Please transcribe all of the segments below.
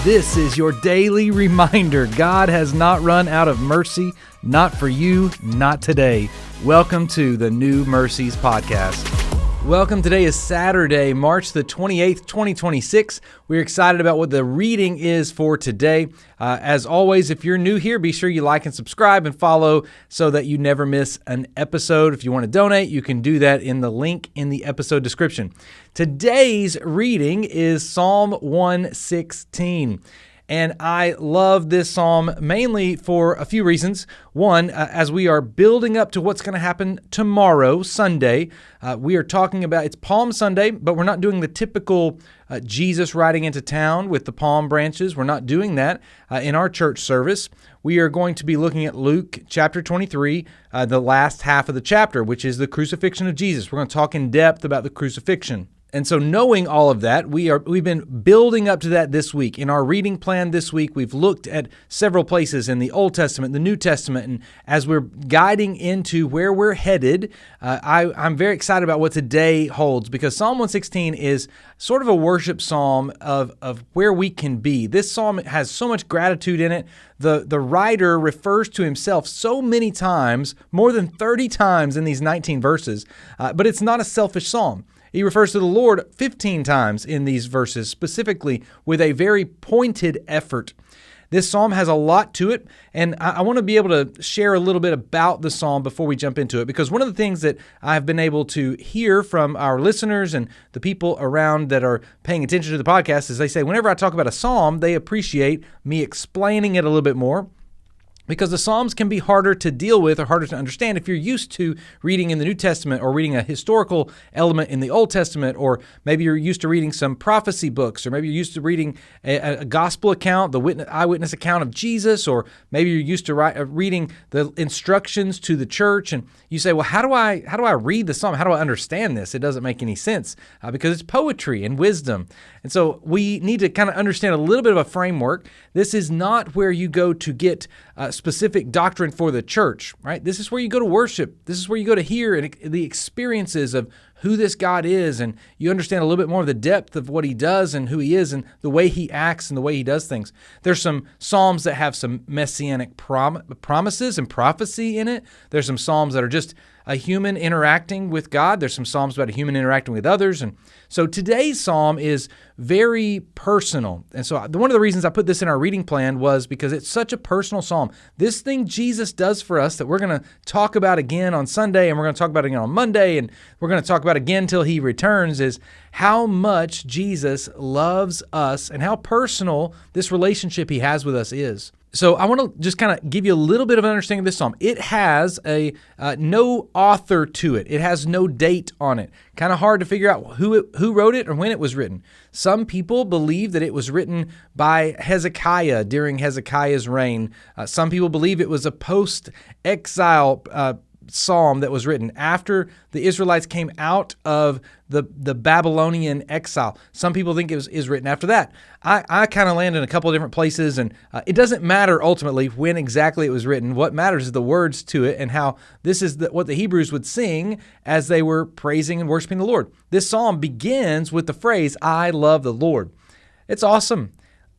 This is your daily reminder. God has not run out of mercy, not for you, not today. Welcome to the New Mercies Podcast. Welcome. Today is Saturday, March the 28th, 2026. We're excited about what the reading is for today. As always, if you're new here, be sure you like and subscribe and follow so that you never miss an episode. If you want to donate, you can do that in the link in the episode description. Today's reading is Psalm 116. And I love this psalm mainly for a few reasons. One, as we are building up to what's going to happen tomorrow, Sunday, we are talking about, it's Palm Sunday, but we're not doing the typical Jesus riding into town with the palm branches. We're not doing that in our church service. We are going to be looking at Luke chapter 23, the last half of the chapter, which is the crucifixion of Jesus. We're going to talk in depth about the crucifixion. And so knowing all of that, we've been building up to that this week. In our reading plan this week, we've looked at several places in the Old Testament, the New Testament, and as we're guiding into where we're headed, I'm very excited about what today holds, because Psalm 116 is sort of a worship psalm of where we can be. This psalm has so much gratitude in it. The writer refers to himself so many times, more than 30 times in these 19 verses, but it's not a selfish psalm. He refers to the Lord 15 times in these verses, specifically with a very pointed effort. This psalm has a lot to it, and I want to be able to share a little bit about the psalm before we jump into it, because one of the things that I've been able to hear from our listeners and the people around that are paying attention to the podcast is they say whenever I talk about a psalm, they appreciate me explaining it a little bit more, because the Psalms can be harder to deal with or harder to understand if you're used to reading in the New Testament or reading a historical element in the Old Testament, or maybe you're used to reading some prophecy books, or maybe you're used to reading a gospel account, the eyewitness account of Jesus, or maybe you're used to reading the instructions to the church, and you say, well, how do I read the Psalm? How do I understand this? It doesn't make any sense because it's poetry and wisdom. And so we need to kind of understand a little bit of a framework. This is not where you go to get specific doctrine for the church, right? This is where you go to worship. This is where you go to hear the experiences of who this God is, and you understand a little bit more of the depth of what he does and who he is and the way he acts and the way he does things. There's some psalms that have some messianic promises and prophecy in it. There's some psalms that are just a human interacting with God. There's some psalms about a human interacting with others. And so today's psalm is very personal. And so one of the reasons I put this in our reading plan was because it's such a personal psalm. This thing Jesus does for us that we're going to talk about again on Sunday, and we're going to talk about again on Monday, and we're going to talk about again till he returns, is how much Jesus loves us and how personal this relationship he has with us is. So I want to just kind of give you a little bit of an understanding of this psalm. It has no author to it. It has no date on it. Kind of hard to figure out who wrote it or when it was written. Some people believe that it was written by Hezekiah during Hezekiah's reign. Some people believe it was a post-exile psalm that was written after the Israelites came out of the Babylonian exile. Some people think it was written after that. I kind of land in a couple of different places, and it doesn't matter ultimately when exactly it was written. What matters is the words to it and how this is what the Hebrews would sing as they were praising and worshiping the Lord. This psalm begins with the phrase, "I love the Lord." It's awesome.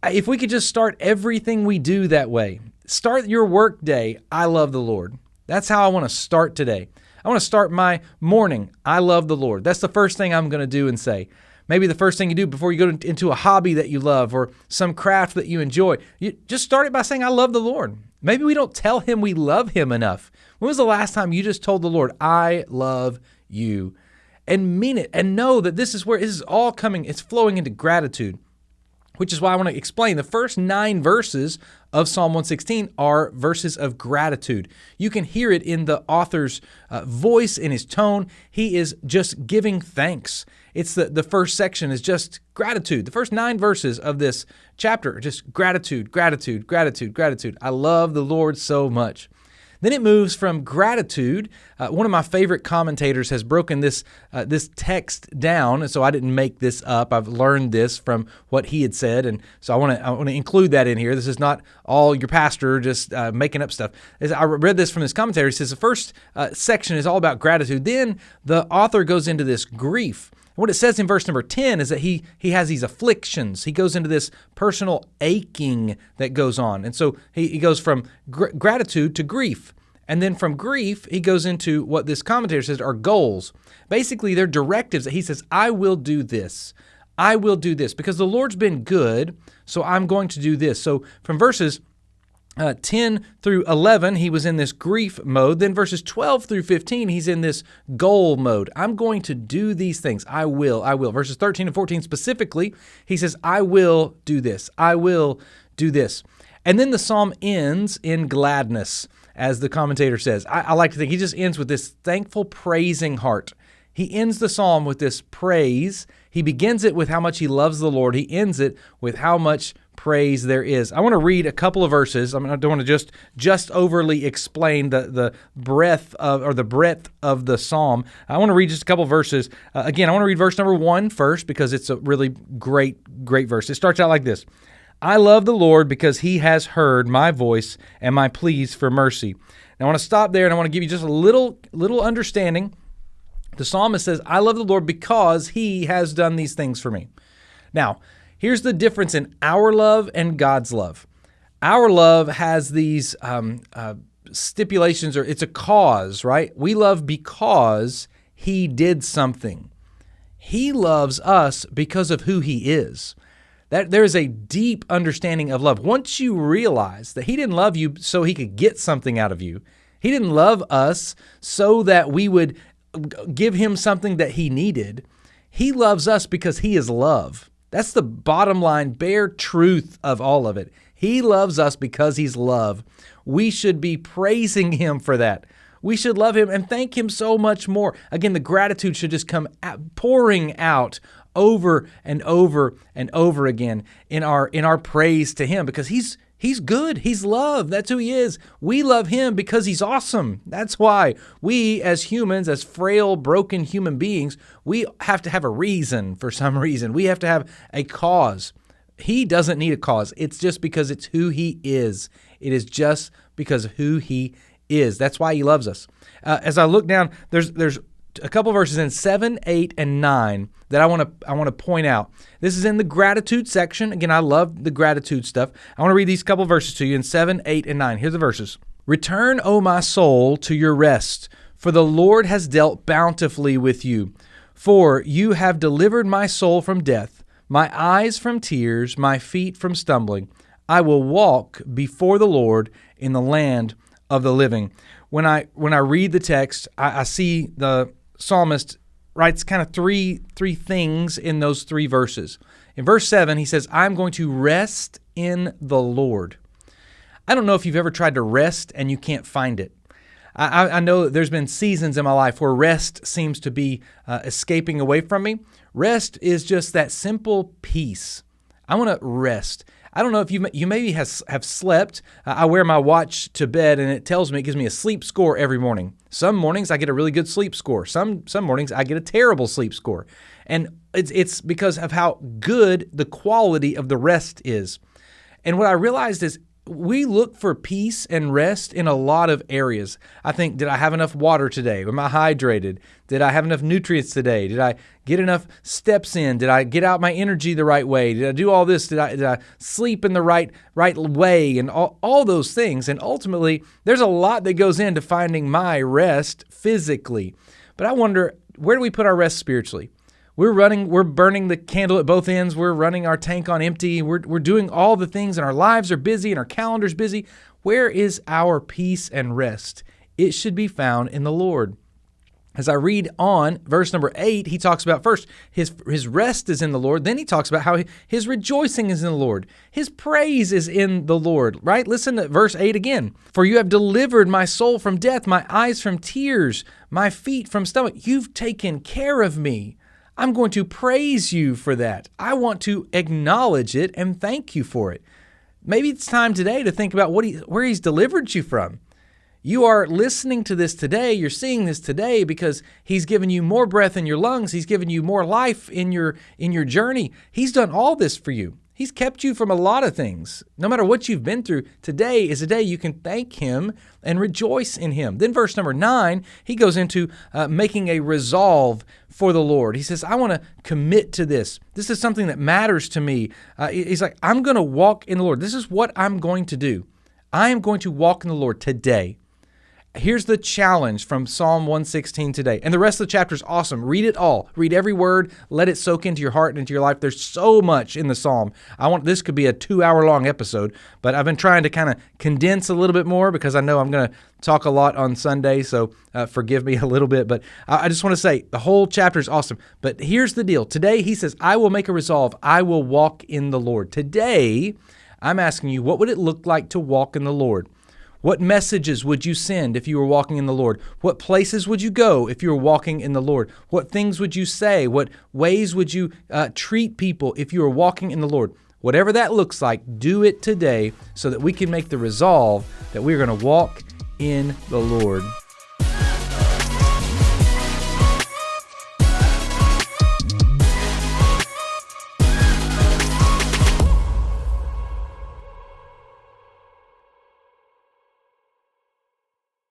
If we could just start everything we do that way. Start your work day, "I love the Lord." That's how I want to start today. I want to start my morning, "I love the Lord." That's the first thing I'm going to do and say. Maybe the first thing you do before you go into a hobby that you love or some craft that you enjoy, you just start it by saying, "I love the Lord." Maybe we don't tell him we love him enough. When was the last time you just told the Lord, "I love you," and mean it and know that this is where this is all coming, it's flowing into gratitude, which is why I want to explain the first 9 verses of Psalm 116 are verses of gratitude. You can hear it in the author's voice, in his tone. He is just giving thanks. It's the first section is just gratitude. The first 9 verses of this chapter are just gratitude, gratitude, gratitude, gratitude. I love the Lord so much. Then it moves from gratitude. One of my favorite commentators has broken this text down, and so I didn't make this up. I've learned this from what he had said, and so I want to include that in here. This is not all your pastor just making up stuff. As I read this from this commentary, it says the first section is all about gratitude. Then the author goes into this grief. What it says in verse number 10 is that he has these afflictions. He goes into this personal aching that goes on. And so he goes from gratitude to grief. And then from grief, he goes into what this commentator says are goals. Basically, they're directives that he says, I will do this. I will do this because the Lord's been good, so I'm going to do this. So from verses 10 through 11, he was in this grief mode. Then verses 12 through 15, he's in this goal mode. I'm going to do these things. I will. Verses 13 and 14 specifically, he says, I will do this. I will do this. And then the psalm ends in gladness, as the commentator says. I like to think he just ends with this thankful, praising heart. He ends the psalm with this praise. He begins it with how much he loves the Lord. He ends it with how much praise there is. I want to read a couple of verses. I don't want to just overly explain the breadth of the psalm. I want to read just a couple of verses. Again, I want to read verse number 1 first because it's a really great verse. It starts out like this. I love the Lord because he has heard my voice and my pleas for mercy. Now I want to stop there and I want to give you just a little understanding. The psalmist says, I love the Lord because he has done these things for me. Now, here's the difference in our love and God's love. Our love has these stipulations, or it's a cause, right? We love because he did something. He loves us because of who he is. That there is a deep understanding of love. Once you realize that he didn't love you so he could get something out of you, he didn't love us so that we would give him something that he needed. He loves us because he is love. That's the bottom line, bare truth of all of it. He loves us because he's love. We should be praising him for that. We should love him and thank him so much more. Again, the gratitude should just come pouring out over and over and over again in our praise to him because he's good. He's love. That's who he is. We love him because he's awesome. That's why we as humans, as frail, broken human beings, we have to have a reason for some reason. We have to have a cause. He doesn't need a cause. It's just because it's who he is. It is just because of who he is. That's why he loves us. As I look down, there's a couple verses in 7, 8, and 9 that I want to point out. This is in the gratitude section. Again, I love the gratitude stuff. I want to read these couple verses to you in 7, 8, and 9. Here's the verses. Return, O my soul, to your rest, for the Lord has dealt bountifully with you. For you have delivered my soul from death, my eyes from tears, my feet from stumbling. I will walk before the Lord in the land of the living. When I read the text, I see the psalmist writes kind of three things in those 3 verses. In verse 7, he says, I'm going to rest in the Lord. I don't know if you've ever tried to rest and you can't find it. I know there's been seasons in my life where rest seems to be escaping away from me. Rest is just that simple peace. I want to rest. I don't know if you maybe have slept. I wear my watch to bed and it gives me a sleep score every morning. Some mornings I get a really good sleep score. Some mornings I get a terrible sleep score. And it's because of how good the quality of the rest is. And what I realized is we look for peace and rest in a lot of areas. I think, did I have enough water today? Am I hydrated? Did I have enough nutrients today? Did I get enough steps in? Did I get out my energy the right way? Did I do all this? Did I sleep in the right way? And all those things. And ultimately, there's a lot that goes into finding my rest physically. But I wonder, where do we put our rest spiritually? We're burning the candle at both ends. We're running our tank on empty. We're doing all the things, and our lives are busy and our calendar's busy. Where is our peace and rest? It should be found in the Lord. As I read on, verse number 8, he talks about first his rest is in the Lord. Then he talks about how his rejoicing is in the Lord. His praise is in the Lord, right? Listen to verse 8 again. For you have delivered my soul from death, my eyes from tears, my feet from stumbling. You've taken care of me. I'm going to praise you for that. I want to acknowledge it and thank you for it. Maybe it's time today to think about where he's delivered you from. You are listening to this today. You're seeing this today because he's given you more breath in your lungs. He's given you more life in your journey. He's done all this for you. He's kept you from a lot of things. No matter what you've been through, today is a day you can thank Him and rejoice in Him. Then verse number 9, he goes into making a resolve for the Lord. He says, I want to commit to this. This is something that matters to me. He's like, I'm going to walk in the Lord. This is what I'm going to do. I am going to walk in the Lord today. Here's the challenge from Psalm 116 today. And the rest of the chapter is awesome. Read it all. Read every word. Let it soak into your heart and into your life. There's so much in the Psalm. This could be a 2-hour-long episode, but I've been trying to kind of condense a little bit more because I know I'm going to talk a lot on Sunday, so forgive me a little bit. But I just want to say the whole chapter is awesome. But here's the deal. Today, he says, I will make a resolve. I will walk in the Lord. Today, I'm asking you, what would it look like to walk in the Lord? What messages would you send if you were walking in the Lord? What places would you go if you were walking in the Lord? What things would you say? What ways would you treat people if you were walking in the Lord? Whatever that looks like, do it today so that we can make the resolve that we're going to walk in the Lord.